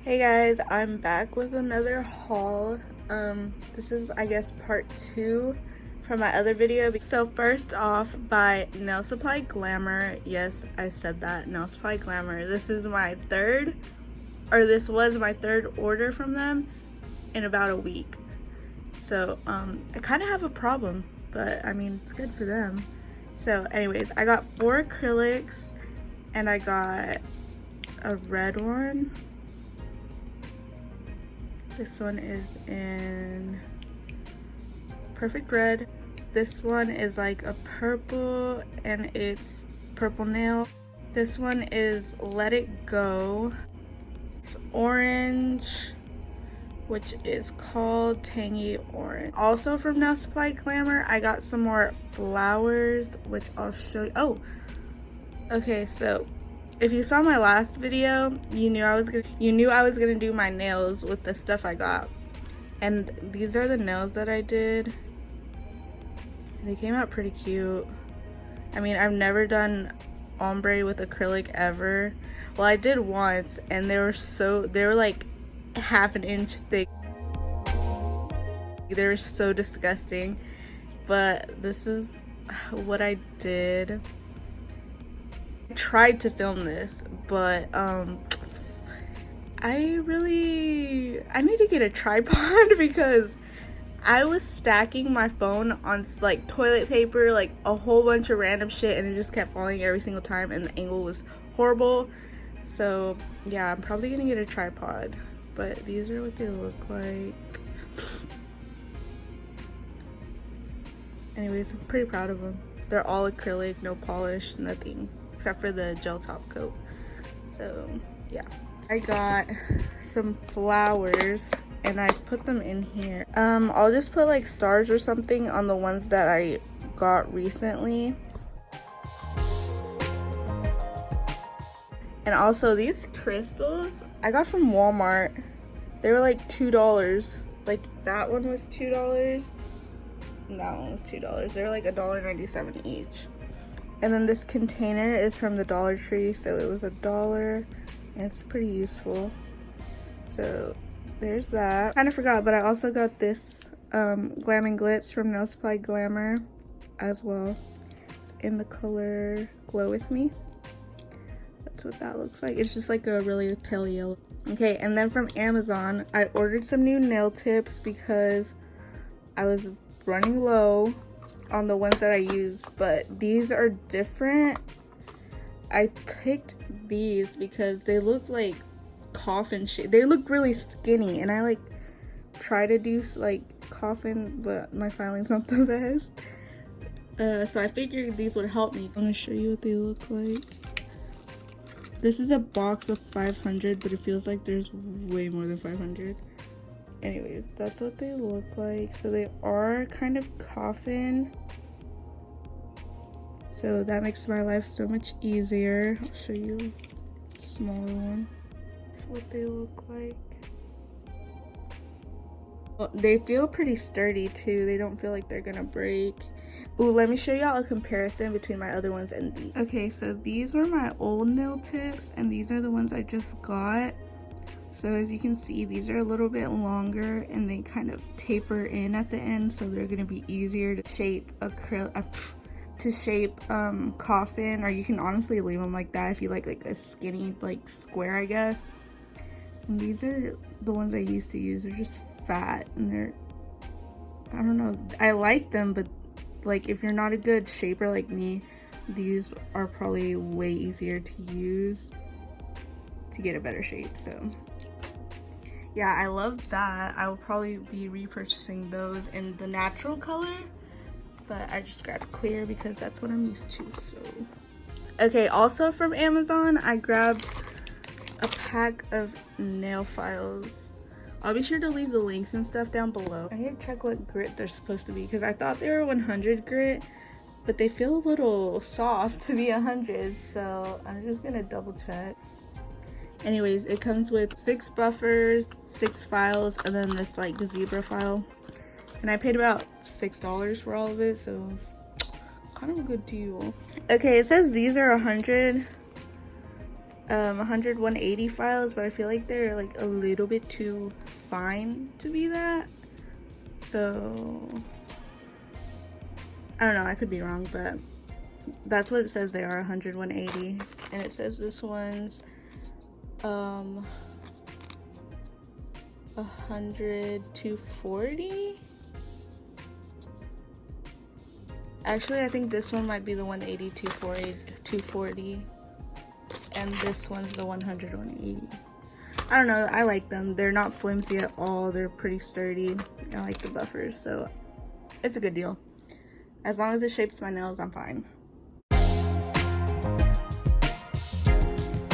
Hey guys, I'm back with another haul. This is, I guess, part 2 from my other video. So first off, by NailSupplyGlamour. Yes, I said that, NailSupplyGlamour. This was my third order from them in about a week. So I kind of have a problem, but I mean, it's good for them. So anyways, I got 4 acrylics and I got a red one. This one is in perfect red. This one is like a purple and it's purple nail. This one is Let It Go. It's orange, which is called Tangy Orange. Also from NailSupplyGlamour, I got some more flowers, which I'll show you. Oh, okay, so if you saw my last video, you knew I was gonna do my nails with the stuff I got. And these are the nails that I did. They came out pretty cute. I mean, I've never done ombre with acrylic ever. Well, I did once and they were like half an inch thick. They were so disgusting. But this is what I did. Tried to film this, but I need to get a tripod because I was stacking my phone on like toilet paper, like a whole bunch of random shit, and it just kept falling every single time and the angle was horrible. So yeah, I'm probably gonna get a tripod, but these are what they look like. Anyways, I'm pretty proud of them. They're all acrylic, no polish, nothing except for the gel top coat. So yeah, I got some flowers and I put them in here. I'll just put like stars or something on the ones that I got recently. And also these crystals I got from Walmart. They were like $2. Like that one was $2 and that one was $2. They were like $1.97 each. And then this container is from the Dollar Tree, so it was $1 and it's pretty useful. So there's that. Kind of forgot, but I also got this Glam and Glitz from NailSupplyGlamour as well. It's in the color Glow With Me. That's what that looks like. It's just like a really pale yellow. Okay, and then from Amazon, I ordered some new nail tips because I was running low on the ones that I use, but these are different. I picked these because they look like coffin shape. They look really skinny, and I like try to do like coffin, but my filing's not the best. So I figured these would help me. I'm gonna show you what they look like. This is a box of 500, but it feels like there's way more than 500. Anyways, that's what they look like. So they are kind of coffin. So that makes my life so much easier. I'll show you a smaller one. That's what they look like. Well, they feel pretty sturdy too. They don't feel like they're gonna break. Ooh, let me show y'all a comparison between my other ones and these. Okay, so these were my old nail tips and these are the ones I just got. So as you can see, these are a little bit longer and they kind of taper in at the end, so they're gonna be easier to shape coffin, or you can honestly leave them like that if you like a skinny like square, I guess. And these are the ones I used to use. They're just fat and they're, I don't know, I like them, but like if you're not a good shaper like me, these are probably way easier to use to get a better shape. So yeah, I love that. I will probably be repurchasing those in the natural color, but I just grabbed clear because that's what I'm used to. So okay, also from Amazon, I grabbed a pack of nail files. I'll be sure to leave the links and stuff down below. I need to check what grit they're supposed to be because I thought they were 100 grit, but they feel a little soft to be 100, so I'm just gonna double check. Anyways, it comes with 6 buffers, 6 files, and then this like zebra file. And I paid about $6 for all of it, so kind of a good deal. Okay, it says these are 100. 100 180 files, but I feel like they're like a little bit too fine to be that. So I don't know, I could be wrong, but that's what it says they are, 100 180. And it says this one's 100 240. Actually, I think this one might be the 180 240, and this one's the 100 180. I don't know, I like them. They're not flimsy at all. They're pretty sturdy. I like the buffers, so it's a good deal. As long as it shapes my nails, I'm fine.